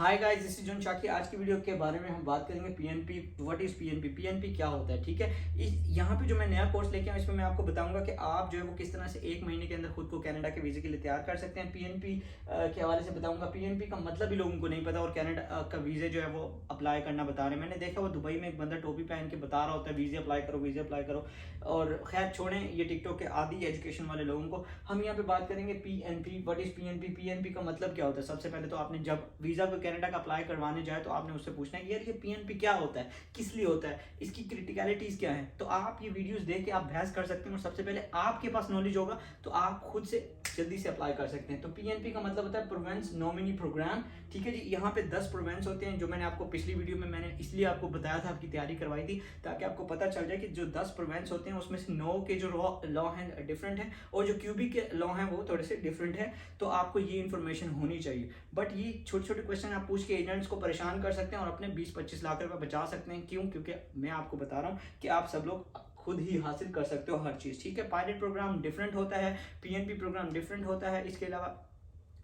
Hi guys, this is जोन शाकी। आज की वीडियो के बारे में हम बात करेंगे PNP. What is PNP? PNP क्या होता है, ठीक है। यहाँ पे जो मैं नया कोर्स लेके आऊँ इसमें मैं आपको बताऊंगा कि आप जो है वो किस तरह से एक महीने के अंदर खुद को कनाडा के वीजे के लिए तैयार कर सकते हैं। पीएनपी के हवाले से बताऊंगा। पीएनपी का मतलब भी लोगों को नहीं पता और कनाडा का वीजे जो है वो अप्लाई करना बता रहे हैं। मैंने देखा वो दुबई में एक बंदा टोपी पहन के बता रहा होता है वीजे अप्लाई करो, वीजे अप्लाई करो। और खैर छोड़ें ये टिकटॉक के आदि एजुकेशन वाले लोगों को। हम यहाँ पे बात करेंगे PNP. What is PNP? PNP का मतलब क्या होता है? सबसे पहले तो आपने जब वीजा को कनाडा का अप्लाई करवाने जाए तो आपने उससे पूछना है कि यार ये पीएनपी क्या होता है, किस लिए होता है, इसकी क्रिटिकलिटीज क्या है। तो आप ये वीडियोस देख के आप बहस कर सकते हैं और सबसे पहले आपके पास नॉलेज होगा तो आप खुद से जल्दी से अप्लाई कर सकते हैं। तो पीएनपी का मतलब होता है प्रोवेंस नॉमिनी प्रोग्राम, ठीक है जी। यहाँ पे 10 प्रोवेंस होते हैं जो मैंने आपको पिछली वीडियो में मैंने इसलिए आपको बताया था, आपकी तैयारी करवाई थी ताकि आपको पता चल जाए कि जो 10 प्रोवेंस होते हैं उसमें से 9 के जो लॉ हैं डिफरेंट हैं और जो क्यूबिक के लॉ हैं वो थोड़े से डिफरेंट हैं। तो आपको ये इन्फॉर्मेशन होनी चाहिए। बट ये छोटे छोटे क्वेश्चन आप पूछ के एजेंट्स को परेशान कर सकते हैं और अपने 20-25 लाख रुपए बचा सकते हैं। क्यों? क्योंकि मैं आपको बता रहा हूँ कि आप सब लोग खुद ही हासिल कर सकते हो हर चीज़, ठीक है। पायलट प्रोग्राम डिफरेंट होता है, पीएनपी प्रोग्राम डिफरेंट होता है। इसके अलावा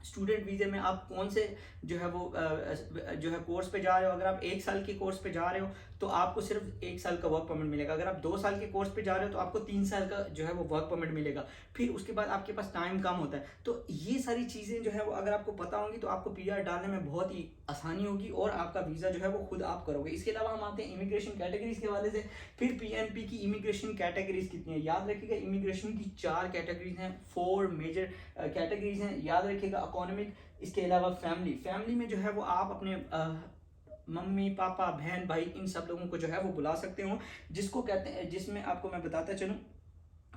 स्टूडेंट वीज़े में आप कौन से जो है वो जो है कोर्स पे जा रहे हो। अगर आप 1 साल के कोर्स पे जा रहे हो तो आपको सिर्फ 1 साल का वर्क परमिट मिलेगा। अगर आप 2 साल के कोर्स पे जा रहे हो तो आपको 3 साल का जो है वो वर्क परमिट मिलेगा। फिर उसके बाद आपके पास टाइम कम होता है। तो ये सारी चीज़ें जो है वो अगर आपको पता होंगी तो आपको पीआर डालने में बहुत ही आसानी होगी और आपका वीज़ा जो है वो खुद आप करोगे। इसके अलावा हम आते हैं इमिग्रेशन कैटेगरीज के हवाले से। फिर पीएनपी की इमिग्रेशन कैटेगरीज कितनी है याद रखिएगा। इमिग्रेशन की 4 कैटेगरीज हैं, 4 मेजर कैटेगरीज हैं, याद रखिएगा। इकोनॉमिक, इसके अलावा फैमिली में जो है वो आप अपने मम्मी पापा बहन भाई इन सब लोगों को जो है वो बुला सकते हो, जिसको कहते हैं, जिसमें आपको मैं बताता चलूँ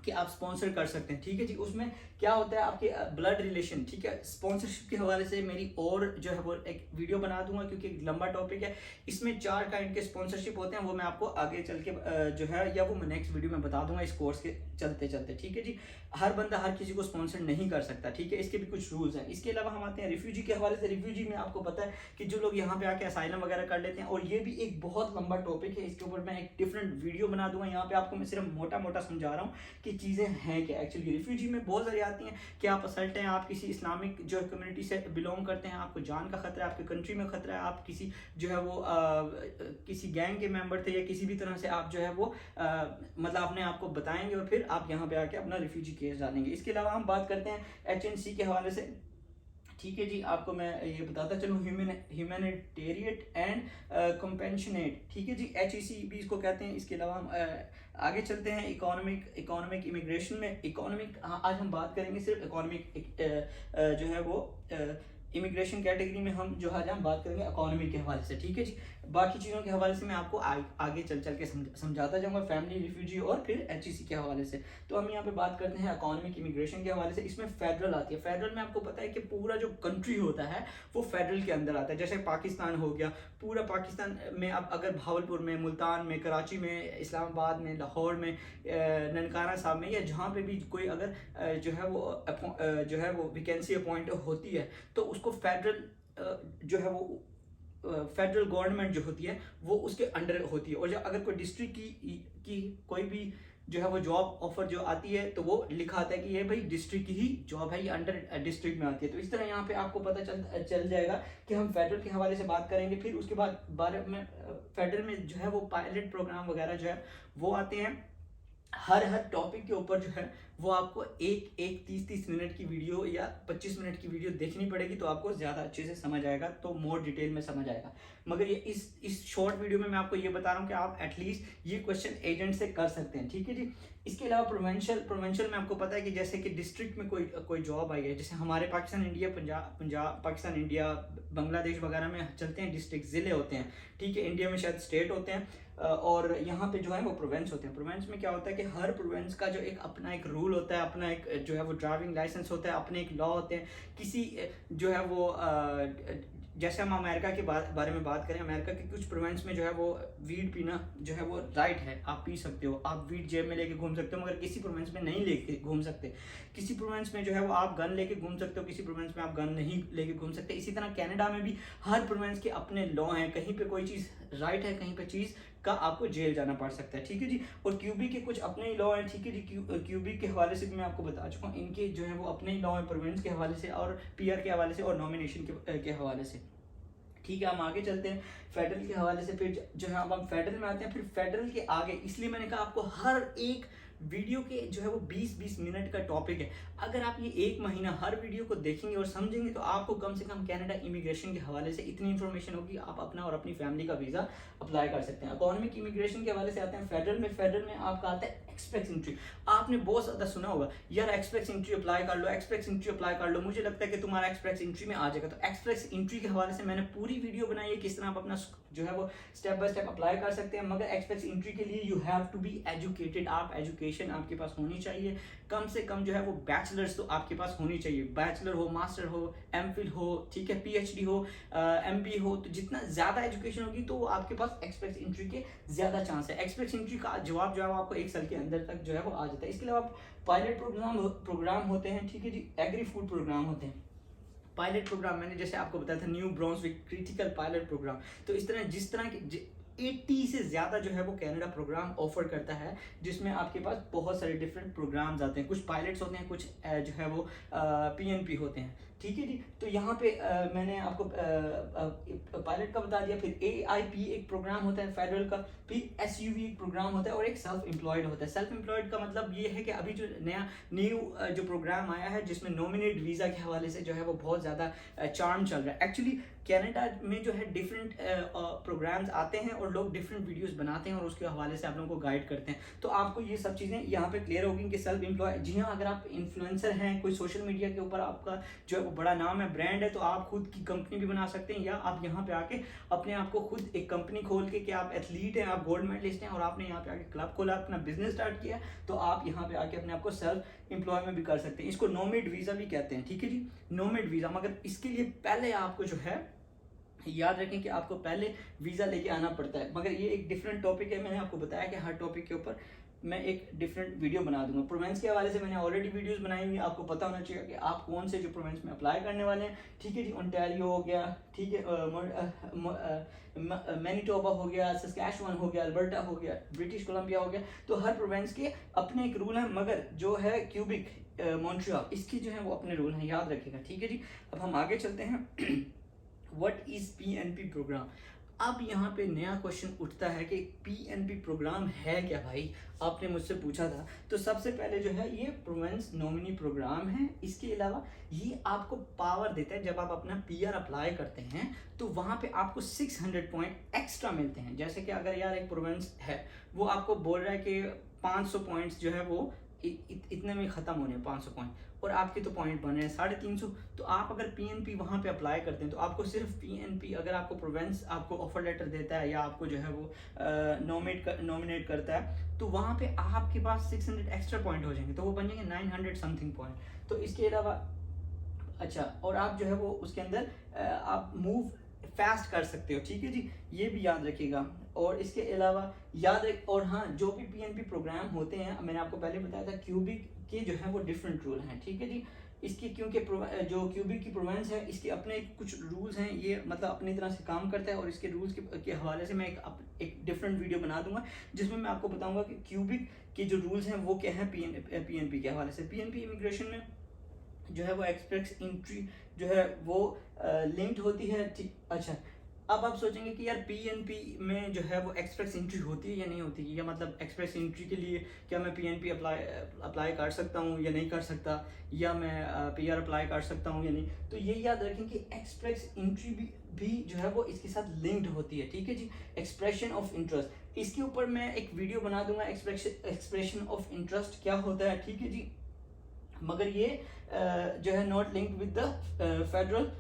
कि आप स्पॉन्सर कर सकते हैं, ठीक है जी। उसमें क्या होता है आपके ब्लड रिलेशन, ठीक है। स्पॉन्सरशिप के हवाले से मेरी और जो है वो एक वीडियो बना दूंगा क्योंकि एक लंबा टॉपिक है। इसमें 4 काइंड के स्पॉन्सरशिप होते हैं, वो मैं आपको आगे चल के जो है या वो मैं नेक्स्ट वीडियो में बता दूंगा इस कोर्स के चलते चलते, ठीक है जी। हर बंदा हर किसी को स्पॉन्सर नहीं कर सकता, ठीक है। इसके भी कुछ रूल्स हैं। इसके अलावा हम आते हैं रिफ्यूजी के हवाले से। रिफ्यूजी में आपको पता है कि जो लोग यहाँ पे आके असाइलम वगैरह कर लेते हैं, और ये भी एक बहुत लंबा टॉपिक है, इसके ऊपर मैं एक डिफरेंट वीडियो बना दूंगा। यहाँ पे आपको मैं सिर्फ मोटा मोटा समझा रहा हूँ कि चीज़ें हैं क्या एक्चुअली। रिफ्यूजी में बहुत सारी आती हैं कि आप असल्ट हैं, आप किसी इस्लामिक जो कम्युनिटी से बिलोंग करते हैं, आपको जान का खतरा है, आपके कंट्री में खतरा है, आप किसी जो है वो किसी गैंग के मेंबर थे या किसी भी तरह से आप जो है वो मतलब अपने आप को बताएंगे और फिर आप यहाँ पे आके अपना रिफ्यूजी केस डालेंगे। इसके अलावा हम बात करते हैं एचएनसी के हवाले से, ठीक है जी। आपको मैं ये बताता चलूँ ह्यूमैनिटेरियन एंड कंपेंशनेट, ठीक है जी। एचईसी भी इसको कहते हैं। इसके अलावा हम आगे चलते हैं इकोनॉमिक इमिग्रेशन में। इकोनॉमिक आज हम बात करेंगे सिर्फ इकोनॉमिक जो है वो इमिग्रेशन कैटेगरी में हम जो आज हम बात करेंगे इकोनॉमी के हवाले से, ठीक है जी। बाकी चीज़ों के हवाले से मैं आपको आगे चल चल के समझाता जाऊंगा, फैमिली, रिफ्यूजी और फिर एचईसी के हवाले से। तो हम यहाँ पे बात करते हैं इकोनॉमिक इमिग्रेशन के हवाले से। इसमें फेडरल आती है। फेडरल में आपको पता है कि पूरा जो कंट्री होता है वो फेडरल के अंदर आता है। जैसे पाकिस्तान हो गया, पूरा पाकिस्तान में अब अगर भावलपुर में, मुल्तान में, कराची में, इस्लामाबाद में, लाहौर में, ननकाना साहब में या जहाँ पे भी कोई अगर जो है वो वैकेंसी अपॉइंट होती है तो उसको फेडरल जो है वो फेडरल गवर्नमेंट जो होती है वो उसके अंडर होती है। और जब अगर कोई डिस्ट्रिक्ट की कोई भी जो है वो जॉब ऑफर जो आती है तो वो लिखा आता है कि ये भाई डिस्ट्रिक्ट की ही जॉब है, ये अंडर डिस्ट्रिक्ट में आती है। तो इस तरह यहाँ पे आपको पता चल जाएगा कि हम फेडरल के हवाले से बात करेंगे। फिर उसके बाद बारे में फेडरल में जो है वो पायलट प्रोग्राम वगैरह जो है वो आते हैं। हर टॉपिक के ऊपर जो है वो आपको एक 30 मिनट की वीडियो या 25 मिनट की वीडियो देखनी पड़ेगी तो आपको ज़्यादा अच्छे से समझ आएगा, तो मोर डिटेल में समझ आएगा। मगर ये इस शॉर्ट वीडियो में मैं आपको ये बता रहा हूँ कि आप एटलीस्ट ये क्वेश्चन एजेंट से कर सकते हैं, ठीक है जी। इसके अलावा प्रोवेंशियल में आपको पता है कि जैसे कि डिस्ट्रिक्ट में कोई जॉब आई है, जैसे हमारे पाकिस्तान इंडिया पंजाब पाकिस्तान इंडिया बांग्लादेश वगैरह में चलते हैं डिस्ट्रिक्ट, ज़िले होते हैं, ठीक है। इंडिया में शायद स्टेट होते हैं और यहाँ पे जो है वो प्रोवेंस होते हैं। प्रोवेंस में क्या होता है कि हर प्रोवेंस का जो एक अपना एक रूल होता है, अपना एक जो है वो ड्राइविंग लाइसेंस होता है, अपने एक लॉ होते हैं। किसी जो है वो जैसे हम अमेरिका के बारे में बात करें, अमेरिका के कुछ प्रोवेंस में जो है वो वीड पीना जो है वो राइट है, आप पी सकते हो, आप वीड जेब में लेके घूम सकते हो, मगर किसी प्रोवेंस में नहीं लेके घूम सकते। किसी प्रोवेंस में जो है वो आप गन लेके घूम सकते हो, किसी प्रोवेंस में आप गन नहीं लेके घूम सकते। इसी तरह कनाडा में भी हर प्रोवेंस के अपने लॉ हैं, कहीं पे कोई चीज़ राइट है, कहीं पे चीज़ का आपको जेल जाना पड़ सकता है, ठीक है जी। और क्यूबी के कुछ अपने ही लॉ हैं, ठीक है जी। क्यूबी के हवाले से भी मैं आपको बता चुका हूँ, इनके जो है वो अपने ही लॉ हैं प्रोवेंस के हवाले से और पीआर के हवाले से और नॉमिनेशन के हवाले से, ठीक है, हम आगे चलते हैं फेडरल के हवाले से। फिर जो है अब हम फेडरल में आते हैं। फिर फेडरल के आगे, इसलिए मैंने कहा आपको हर एक वीडियो के जो है वो 20-20 मिनट का टॉपिक है। अगर आप ये एक महीना हर वीडियो को देखेंगे और समझेंगे तो आपको कम से कम कनाडा इमिग्रेशन के हवाले से इतनी इन्फॉर्मेशन होगी, आप अपना और अपनी फैमिली का वीज़ा अप्लाई कर सकते हैं। इकोनॉमिक इमिग्रेशन के हवाले से आते हैं फेडरल में। फेडरल में आपका आता है एक्सप्रेस एंट्री। आपने बहुत ज़्यादा सुना होगा यार एक्सप्रेस एंट्री अप्लाई कर लो, एक्सप्रेस एंट्री अप्लाई कर लो, मुझे लगता है कि तुम्हारा एक्सप्रेस एंट्री में आ जाएगा। तो एक्सप्रेस एंट्री के हवाले से मैंने पूरी वीडियो बनाई है किस तरह आप अपना जो है वो स्टेप बाय स्टेप अप्लाई कर सकते हैं। मगर एक्सप्रेस एंट्री के लिए you have to be educated. आप एजुकेशन आपके पास होनी चाहिए, कम से कम जो है वो बैचलर्स तो आपके पास होनी चाहिए। बैचलर हो, मास्टर हो, एमफिल हो, ठीक है, पीएचडी हो, एमबी हो, तो जितना ज़्यादा एजुकेशन होगी तो आपके पास एक्सप्रेस एंट्री के ज़्यादा चांस है। एक्सप्रेस एंट्री का जवाब जो है आपको 1 साल के अंदर तक जो है वो आ जाता है। इसके अलावा पायलट प्रोग्राम होते हैं, ठीक है जी, एग्री फूड प्रोग्राम होते हैं। पायलट प्रोग्राम मैंने जैसे आपको बताया था new Brunswick critical pilot programme. तो इस तरह जिस तरह के 80 से ज़्यादा जो है वो कनाडा प्रोग्राम ऑफर करता है, जिसमें आपके पास बहुत सारे डिफरेंट प्रोग्राम्स आते हैं। कुछ पायलट्स होते हैं, कुछ जो है वो पीएनपी होते हैं, ठीक है जी। तो यहाँ पे मैंने आपको पायलट का बता दिया। फिर AIP एक प्रोग्राम होता है फेडरल का, फिर SUV एक प्रोग्राम होता है, और एक सेल्फ एम्प्लॉयड होता है। सेल्फ एम्प्लॉयड का मतलब ये है कि अभी जो न्यू जो प्रोग्राम आया है जिसमें नॉमिनेट वीज़ा के हवाले से जो है वो बहुत ज़्यादा चार्म चल रहा है। एक्चुअली कनाडा में जो है डिफरेंट प्रोग्राम्स आते हैं और लोग डिफरेंट वीडियोस बनाते हैं और उसके हवाले से आप लोगों को गाइड करते हैं। तो आपको ये सब चीज़ें यहाँ पे क्लियर होगी कि सेल्फ एम्प्लॉय, जी हाँ, अगर आप इन्फ्लुएंसर हैं, कोई सोशल मीडिया के ऊपर आपका जो है वो बड़ा नाम है, ब्रांड है, तो आप खुद की कंपनी भी बना सकते हैं, या आप यहाँ पे आके अपने आप को खुद एक कंपनी खोल के, कि आप एथलीट हैं, आप गोल्ड मेडलिस्ट हैं और आपने यहाँ पे आके क्लब खोला, अपना बिजनेस स्टार्ट किया, तो आप यहाँ पे आके अपने आप को सेल्फ एम्प्लॉय में भी कर सकते हैं। इसको नोमेड वीज़ा भी कहते हैं, ठीक है जी, नोमेड वीज़ा। मगर इसके लिए पहले आपको जो है याद रखें कि आपको पहले वीज़ा लेके आना पड़ता है। मगर ये एक डिफरेंट टॉपिक है, मैंने आपको बताया कि हर टॉपिक के ऊपर मैं एक डिफरेंट वीडियो बना दूंगा। प्रोवेंस के हवाले से मैंने ऑलरेडी वीडियोस बनाई हुई, आपको पता होना चाहिए कि आप कौन से जो प्रोवेंस में अप्लाई करने वाले हैं, ठीक है जी। ओंटारियो हो गया, ठीक है, मैनीटोबा हो गया, सस्कैचुअन हो गया, अल्बर्टा हो गया, ब्रिटिश कोलंबिया हो गया। तो हर प्रोवेंस के अपने एक रूल है, मगर जो है क्यूबिक मॉन्ट्रियल, इसके जो है वो अपने रूल हैं, याद रखिएगा, ठीक है जी। अब हम आगे चलते हैं। What is PNP program. अब यहाँ पे नया क्वेश्चन उठता है कि PNP प्रोग्राम है क्या भाई, आपने मुझसे पूछा था। तो सबसे पहले जो है ये प्रोवेंस नॉमिनी प्रोग्राम है। इसके अलावा ये आपको पावर देता है, जब आप अपना PR अप्लाई करते हैं तो वहाँ पे आपको 600 पॉइंट एक्स्ट्रा मिलते हैं। जैसे कि अगर यार एक प्रोवेंस है, वो आपको बोल रहा है कि 500 पॉइंट्स जो है वो इतने में ख़त्म होने 500 पॉइंट, और आपके तो पॉइंट बने हैं 350। तो आप अगर PNP वहाँ पे अप्लाई करते हैं तो आपको सिर्फ PNP, अगर आपको प्रोवेंस आपको ऑफर लेटर देता है या आपको जो है वो नॉमिनेट करता है, तो वहाँ पे आपके पास 600 एक्स्ट्रा पॉइंट हो जाएंगे, तो वो बन जाएंगे 900 समथिंग पॉइंट। तो इसके अलावा अच्छा, और आप जो है वो उसके अंदर आप मूव फास्ट कर सकते हो, ठीक है जी, ये भी याद रखिएगा। और इसके अलावा और हाँ, जो भी PNP प्रोग्राम होते हैं, मैंने आपको पहले बताया था क्यूबिक के जो है वो डिफरेंट रूल हैं, ठीक है जी। इसके क्योंकि जो क्यूबिक की प्रोवेंस है, इसके अपने कुछ रूल्स हैं, ये मतलब अपनी तरह से काम करता है, और इसके रूल्स के हवाले से मैं एक डिफरेंट वीडियो बना दूंगा जिसमें मैं आपको बताऊंगा कि क्यूबिक के जो रूल्स हैं वो क्या हैं PNP के हवाले से। PNP इमिग्रेशन में जो है वो एक्सप्रेस एंट्री जो है वो लिंक्ड होती है, ठीक। अच्छा, अब आप सोचेंगे कि यार PNP में जो है वो एक्सप्रेस एंट्री होती है या नहीं होती, या मतलब एक्सप्रेस एंट्री के लिए क्या मैं PNP अप्लाई कर सकता हूँ या नहीं कर सकता, या मैं PR अप्लाई कर सकता हूँ या नहीं। तो ये याद रखें कि एक्सप्रेस एंट्री भी जो है वो इसके साथ लिंक्ड होती है, ठीक है जी। एक्सप्रेशन ऑफ इंटरेस्ट, इसके ऊपर मैं एक वीडियो बना दूंगा, एक्सप्रेशन ऑफ इंटरेस्ट क्या होता है, ठीक है जी। मगर ये जो है not linked with the federal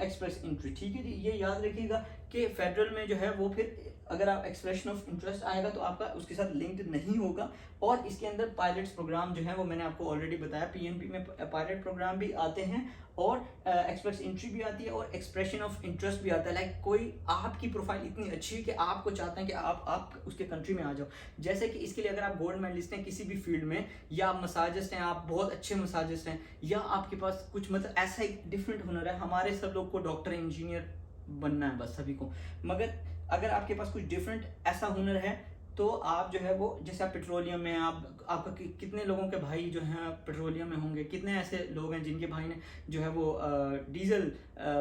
express entry, ठीक है जी। ये याद रखिएगा कि फेडरल में जो है वो फिर अगर आप एक्सप्रेशन ऑफ इंटरेस्ट आएगा तो आपका उसके साथ लिंक्ड नहीं होगा। और इसके अंदर पायलट्स प्रोग्राम जो है वो मैंने आपको ऑलरेडी बताया, PNP में पायलट प्रोग्राम भी आते हैं और एक्सप्रेस एंट्री भी आती है और एक्सप्रेशन ऑफ इंटरेस्ट भी आता है। लाइक कोई आपकी प्रोफाइल इतनी अच्छी है कि आपको चाहते हैं कि आप उसके कंट्री में आ जाओ। जैसे कि इसके लिए अगर आप गोल्ड मेडलिस्ट हैं किसी भी फील्ड में, या आप मसाजिस्ट हैं, आप बहुत अच्छे मसाजिस्ट हैं, या आपके पास कुछ मतलब ऐसा एक डिफरेंट हुनर है। हमारे सब लोग को डॉक्टर इंजीनियर बनना है बस सभी को, मगर अगर आपके पास कुछ डिफरेंट ऐसा हुनर है तो आप जो है वो जैसे आप पेट्रोलियम में आपका कितने लोगों के भाई जो हैं पेट्रोलियम में होंगे, कितने ऐसे लोग हैं जिनके भाई ने जो है वो डीजल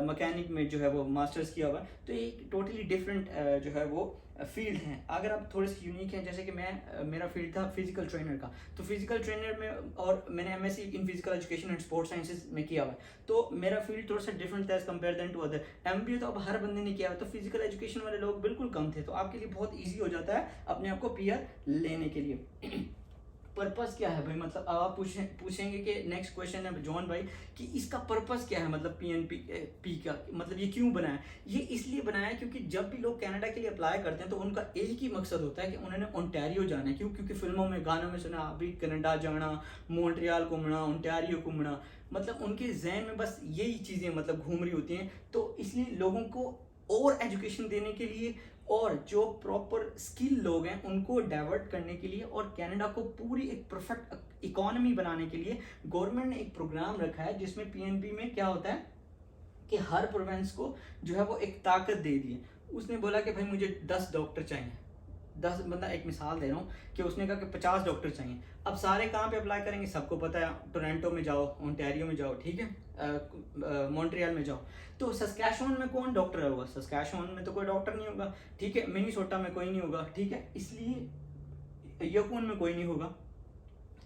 मैकेनिक में जो है वो मास्टर्स किया हुआ है। तो ये टोटली डिफरेंट जो है वो फील्ड हैं। अगर आप थोड़े से यूनिक हैं, जैसे कि मेरा फील्ड था फिजिकल ट्रेनर का, तो फिजिकल ट्रेनर में और मैंने MSc in physical education and sports sciences में किया हुआ है, तो मेरा फील्ड थोड़ा सा डिफरेंट था as compare then to other. MBA तो अब हर बंदे ने किया हुआ, तो फिजिकल एजुकेशन वाले लोग बिल्कुल कम थे, तो आपके लिए बहुत ईजी हो जाता है अपने आप को पीआर लेने के लिए। पर्पस क्या है भाई, मतलब अब आप पूछेंगे कि नेक्स्ट क्वेश्चन है जॉन भाई कि इसका पर्पस क्या है, मतलब पीएनपी का मतलब ये क्यों बना है। ये इसलिए बनाया है क्योंकि जब भी लोग कनाडा के लिए अप्लाई करते हैं तो उनका एक ही मकसद होता है कि उन्होंने ओंटारियो जाना है। क्यों? क्योंकि फिल्मों में गानों में सुना अभी कनाडा जाना, मॉन्ट्रियल घूमना, ओंटारियो घूमना, मतलब उनके जहन में बस यही चीज़ें मतलब घूम रही होती हैं। तो इसलिए लोगों को और एजुकेशन देने के लिए और जो प्रॉपर स्किल लोग हैं उनको डाइवर्ट करने के लिए और कनाडा को पूरी एक परफेक्ट इकोनॉमी बनाने के लिए गवर्नमेंट ने एक प्रोग्राम रखा है, जिसमें पीएनपी में क्या होता है कि हर प्रोविंस को जो है वो एक ताकत दे दी है। उसने बोला कि भाई मुझे 10 डॉक्टर चाहिए, 10 बंदा, एक मिसाल दे रहा हूँ कि उसने कहा कि 50 डॉक्टर चाहिए। अब सारे कहाँ पे अप्लाई करेंगे, सबको पता है, टोरंटो में जाओ, ओंटारियो में जाओ, ठीक है, मॉन्ट्रियल में जाओ। तो सस्कैचुअन में कौन डॉक्टर होगा? सस्कैचुअन में तो कोई डॉक्टर नहीं होगा, ठीक है, मिनीसोटा में कोई नहीं होगा, ठीक है, इसलिए यकोन में कोई नहीं होगा।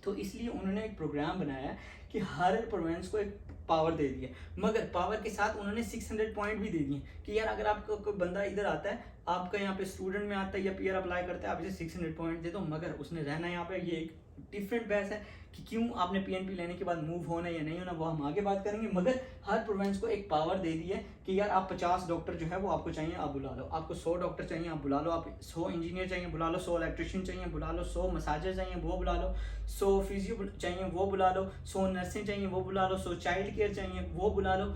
तो इसलिए उन्होंने एक प्रोग्राम बनाया है कि हर प्रोविंस को एक पावर दे दिया, मगर पावर के साथ उन्होंने 600 पॉइंट भी दे दिए कि यार अगर आपका कोई बंदा इधर आता है, आपका यहाँ पे स्टूडेंट में आता है या पीआर अप्लाई करता है, आप इसे 600 पॉइंट दे दो, मगर उसने रहना यहाँ पे। ये एक डिफरेंट बहस है कि क्यों आपने पीएनपी लेने के बाद मूव होना या नहीं होना, वो हम आगे बात करेंगे। मगर हर प्रोविंस को एक पावर दे दी है कि यार आप 50 डॉक्टर जो है वो आपको चाहिए, आप बुला लो, आपको 100 डॉक्टर चाहिए, आप बुला लो, आप 100 इंजीनियर चाहिए, बुला लो, 100 इलेक्ट्रिशियन चाहिए, बुला लो, 100 मसाजर चाहिए, वो बुला लो, 100 फिजियो चाहिए, वो बुला लो, 100 नर्सें चाहिए, वो बुला लो, 100 चाइल्ड केयर चाहिए, वो बुला लो।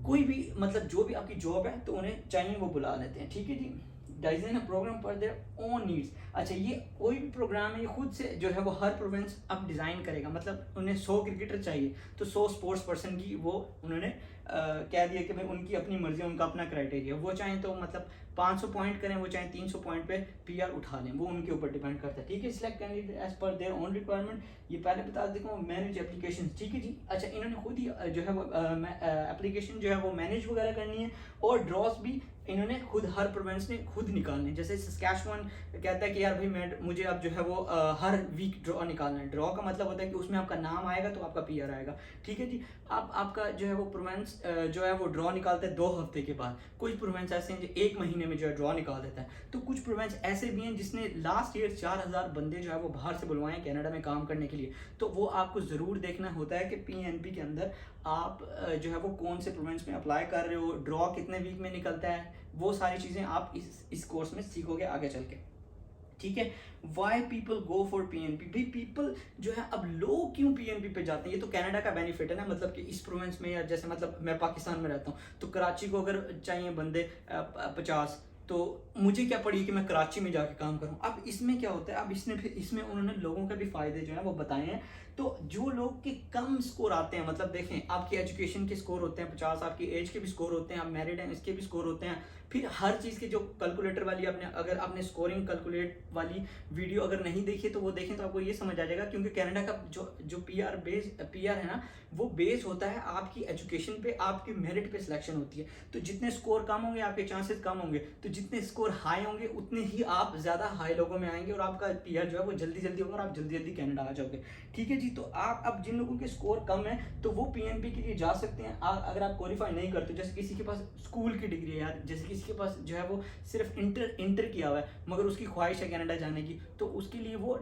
कोई भी मतलब जो भी आपकी जॉब है तो उन्हें चाहिए वो बुला लेते हैं, ठीक है जी। Design a program for their own needs. अच्छा, ये कोई भी प्रोग्राम है ये खुद से जो है वो हर प्रोविंस अब डिज़ाइन करेगा। मतलब उन्हें 100 क्रिकेटर चाहिए तो 100 स्पोर्ट्स पर्सन की वो उन्होंने कह दिया कि भाई उनकी अपनी मर्जी, उनका अपना क्राइटेरिया, वो चाहें तो मतलब 500 पॉइंट करें, वो चाहे 300 पॉइंट पे पीआर उठा लें, वो उनके ऊपर डिपेंड करता है, ठीक है। Select candidate as per their own requirement, ये पहले बता देता हूँ। मैनेज एप्लीकेशन, ठीक है जी। अच्छा, इन्होंने खुद ही जो है वो एप्लीकेशन जो है वो मैनेज वगैरह करनी है, और ड्रॉस भी इन्होंने खुद हर प्रोविंस ने खुद निकालने। जैसे सस्कैचुअन कहता है कि यार भाई मुझे अब जो है वो हर वीक ड्रॉ निकालना है। ड्रॉ का मतलब होता है कि उसमें आपका नाम आएगा तो आपका पीआर आएगा, ठीक है जी। अब आपका जो है वो प्रोविंस जो है वो ड्रॉ निकालता है 2 हफ्ते के बाद। कुछ प्रोविंस ऐसे हैं जो 1 महीने में जो है ड्रॉ निकाल देता है। तो कुछ प्रोविंस ऐसे भी हैं जिसने लास्ट ईयर 4000 बंदे जो है वो बाहर से बुलवाए हैं कनाडा में काम करने के लिए। तो वो आपको ज़रूर देखना होता है कि पीएनपी के अंदर आप जो है वो कौन से प्रोविंस में अप्लाई कर रहे हो, ड्रॉ कितने वीक में निकलता है, वो सारी चीज़ें आप इस कोर्स में सीखोगे आगे चल के, ठीक है। Why people go for PNP, भाई पीपल जो है अब लोग क्यों पीएनपी पे जाते हैं? ये तो कनाडा का बेनिफिट है ना, मतलब कि इस प्रोविंस में, या जैसे मतलब मैं पाकिस्तान में रहता हूँ तो कराची को अगर चाहिए बंदे 50, तो मुझे क्या पड़ी कि मैं कराची में जाके काम करूं। अब इसमें क्या होता है, अब इसमें उन्होंने लोगों के भी फायदे जो है वो बताए हैं। तो जो लोग के कम स्कोर आते हैं, मतलब देखें आपकी एजुकेशन के स्कोर होते हैं 50, आपकी एज के भी स्कोर होते हैं, आप मैरिड हैं इसके भी स्कोर होते हैं, फिर हर चीज़ के जो कैलकुलेटर वाली अगर आपने स्कोरिंग कैलकुलेट वाली वीडियो अगर नहीं देखी तो वो देखें तो आपको ये समझ आ जाएगा। क्योंकि कनाडा का जो पीआर है ना, वो बेस होता है आपकी एजुकेशन पे, आपकी मेरिट पे सिलेक्शन होती है। तो जितने स्कोर कम होंगे आपके चांसेस कम होंगे, तो जितने स्कोर हाई होंगे उतने ही आप ज़्यादा हाई लोगों में आएंगे और आपका पीआर जो है वो जल्दी जल्दी होगा और आप जल्दी जल्दी कनाडा आ जाओगे, ठीक है जी। तो आप अब जिन लोगों के स्कोर कम है तो वो पीएनपी के लिए जा सकते हैं। अगर आप क्वालिफाई नहीं करते, जैसे किसी के पास स्कूल की डिग्री है यार, जैसे किसी के पास जो है वो सिर्फ इंटर किया हुआ है मगर उसकी ख्वाहिश है कनाडा जाने की, तो उसके लिए वो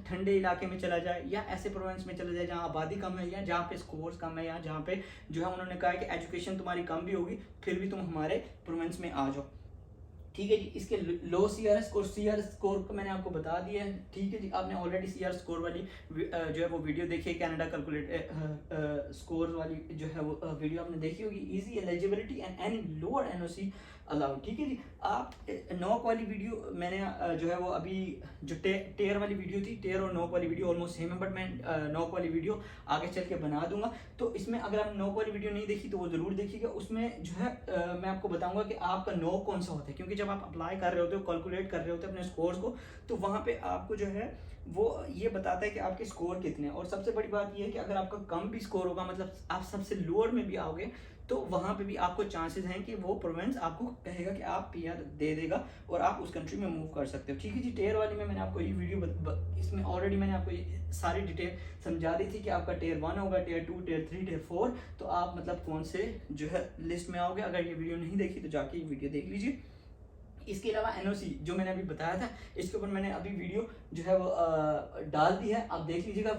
ठंडे इलाके में चला जाए या ऐसे प्रोविंस में चला जाए जहाँ आबादी कम है या जहाँ पे स्कोर्स कम है या जहाँ पे जो है उन्होंने कहा है कि एजुकेशन तुम्हारी कम भी होगी फिर भी तुम हमारे प्रोविंस में आ जाओ, ठीक है जी। इसके लो सीआर स्कोर को मैंने आपको बता दिया है, ठीक है जी। आपने ऑलरेडी सीआर स्कोर वाली जो है वो वीडियो देखी है, कनाडा कैलकुलेट स्कोर वाली जो है वो वीडियो आपने देखी होगी। Easy eligibility and any lower NOC allowed, ठीक है जी। आप नॉक वाली वीडियो मैंने जो है वो अभी जो टेयर वाली वीडियो थी, टेयर और नॉक वाली वीडियो ऑलमोस्ट सेम है, बट मैं नॉक वाली वीडियो आगे चल के बना दूंगा। तो इसमें अगर आप नॉक वाली वीडियो नहीं देखी तो वो जरूर देखिएगा। उसमें जो है मैं आपको बताऊंगा कि आपका नॉक कौन सा होता है, क्योंकि जब आप अप्लाई कर रहे होते हो, कैलकुलेट कर रहे होते हो अपने स्कोर्स को, तो वहाँ पे आपको जो है वो ये बताता है कि आपके स्कोर कितने हैं। और सबसे बड़ी बात ये है कि अगर आपका कम भी स्कोर होगा, मतलब आप सबसे लोअर में भी आओगे, तो वहाँ पे भी आपको चांसेस हैं कि वो प्रोविंस आपको कहेगा कि आप पीआर दे देगा और आप उस कंट्री में मूव कर सकते हो, ठीक है जी। टेयर वाली में मैंने आपको ये वीडियो इसमें ऑलरेडी मैंने आपको ये सारी डिटेल समझा दी थी कि आपका टेयर 1 होगा, टेयर 2, टेयर 3, टेयर 4, तो आप मतलब कौन से जो है लिस्ट में आओगे। अगर ये वीडियो नहीं देखी तो जाके ये वीडियो देख लीजिए। इसके अलावा एनओसी जो मैंने अभी बताया था, इसके ऊपर मैंने अभी वीडियो जो है वो डाल दी है, आप देख लीजिएगा,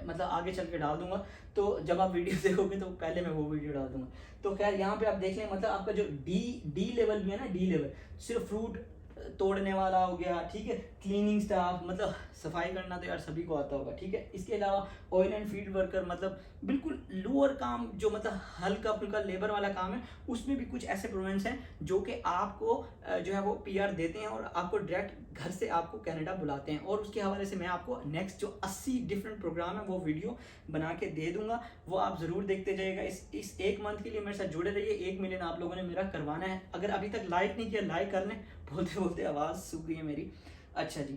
मतलब आगे चल के डाल दूंगा। तो जब आप वीडियो देखोगे तो पहले मैं वो वीडियो डाल दूंगा। तो खैर यहाँ पे आप देख लें, मतलब आपका जो डी लेवल भी है ना, डी लेवल सिर्फ फ्रूट तोड़ने वाला हो गया, ठीक है, क्लीनिंग स्टाफ, मतलब सफाई करना तो यार सभी को आता होगा, ठीक है। इसके अलावा ऑयल एंड फील्ड वर्कर, मतलब बिल्कुल लोअर काम, जो मतलब हल्का फुल्का लेबर वाला काम है, उसमें भी कुछ ऐसे प्रोविंस हैं जो कि आपको जो है वो पीआर देते हैं और आपको डायरेक्ट घर से आपको कनाडा बुलाते हैं। और उसके हवाले से मैं आपको नेक्स्ट जो 80 डिफरेंट प्रोग्राम है वो वीडियो बना के दे दूंगा, वो आप जरूर देखते जाइएगा। इस एक मंथ के लिए मेरे साथ जुड़े रहिए। 1 मिलियन आप लोगों ने मेरा करवाना है। अगर अभी तक लाइक नहीं किया, लाइक कर लें। बोलते बोलते आवाज़ सूख गई है मेरी। अच्छा जी,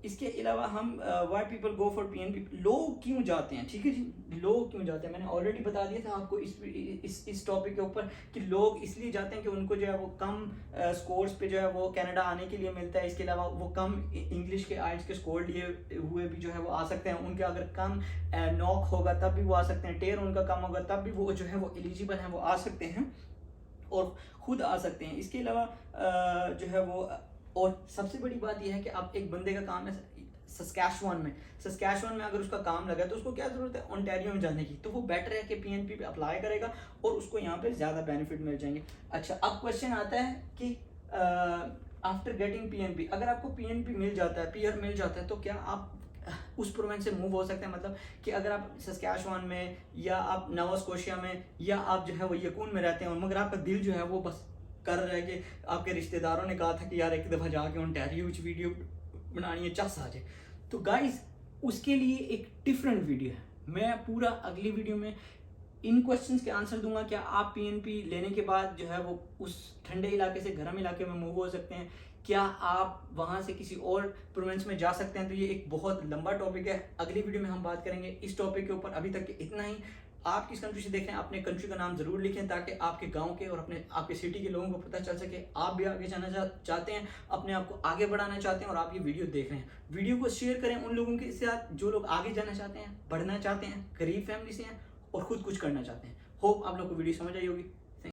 इसके अलावा हम why people go for PNP, लोग क्यों जाते हैं, ठीक है जी, लोग क्यों जाते हैं, मैंने ऑलरेडी बता दिया था आपको इस टॉपिक के ऊपर कि लोग इसलिए जाते हैं कि उनको जो है वो कम स्कोर्स पे जो है वो कनाडा आने के लिए मिलता है। इसके अलावा वो कम इंग्लिश के आइल्स के स्कोर लिए हुए भी जो है वो आ सकते हैं। उनके अगर कम नॉक होगा तब भी वो आ सकते हैं, टेयर उनका कम होगा तब भी वो जो है वो एलिजिबल हैं, वो आ सकते हैं और खुद आ सकते हैं। इसके अलावा जो है वो, और सबसे बड़ी बात यह है कि आप एक बंदे का काम है सस्कैचुअन में अगर उसका काम लगा तो उसको क्या जरूरत है ओंटारियो में जाने की, तो वो बेटर है कि पीएनपी पे अप्लाई करेगा और उसको यहाँ पे ज़्यादा बेनिफिट मिल जाएंगे। अच्छा, अब क्वेश्चन आता है कि आफ्टर गेटिंग पीएनपी, अगर आपको पीएनपी मिल जाता है, पीआर मिल जाता है, तो क्या आप उस प्रोविंस से मूव हो सकते हैं। मतलब कि अगर आप सस्कैचुअन में या आप नोवा स्कोशिया में या आप जो है वो यकून में रहते हैं और मगर आपका दिल जो है वो बस कर रहा है कि आपके रिश्तेदारों ने कहा था कि यार एक दफ़ा जाके ओंटारियो वीडियो बनानी है, चस आ जाए, तो गाइस उसके लिए एक डिफरेंट वीडियो है। मैं पूरा अगली वीडियो में इन क्वेश्चंस के आंसर दूंगा। क्या आप पीएनपी लेने के बाद जो है वो उस ठंडे इलाके से गर्म इलाके में मूव हो सकते हैं, क्या आप वहां से किसी और प्रोविंस में जा सकते हैं। तो ये एक बहुत लंबा टॉपिक है, अगली वीडियो में हम बात करेंगे इस टॉपिक के ऊपर। अभी तक इतना ही। आप किस कंट्री से देख रहे हैं, अपने कंट्री का नाम जरूर लिखें ताकि आपके गांव के और आपके सिटी के लोगों को पता चल सके आप भी आगे जाना चाहते हैं, अपने आप को आगे बढ़ाना चाहते हैं और आप ये वीडियो देख रहे हैं। वीडियो को शेयर करें उन लोगों के साथ जो लोग आगे जाना चाहते हैं, बढ़ना चाहते हैं, गरीब फैमिली से हैं और खुद कुछ करना चाहते हैं। होप आप लोग को वीडियो समझ आई होगी।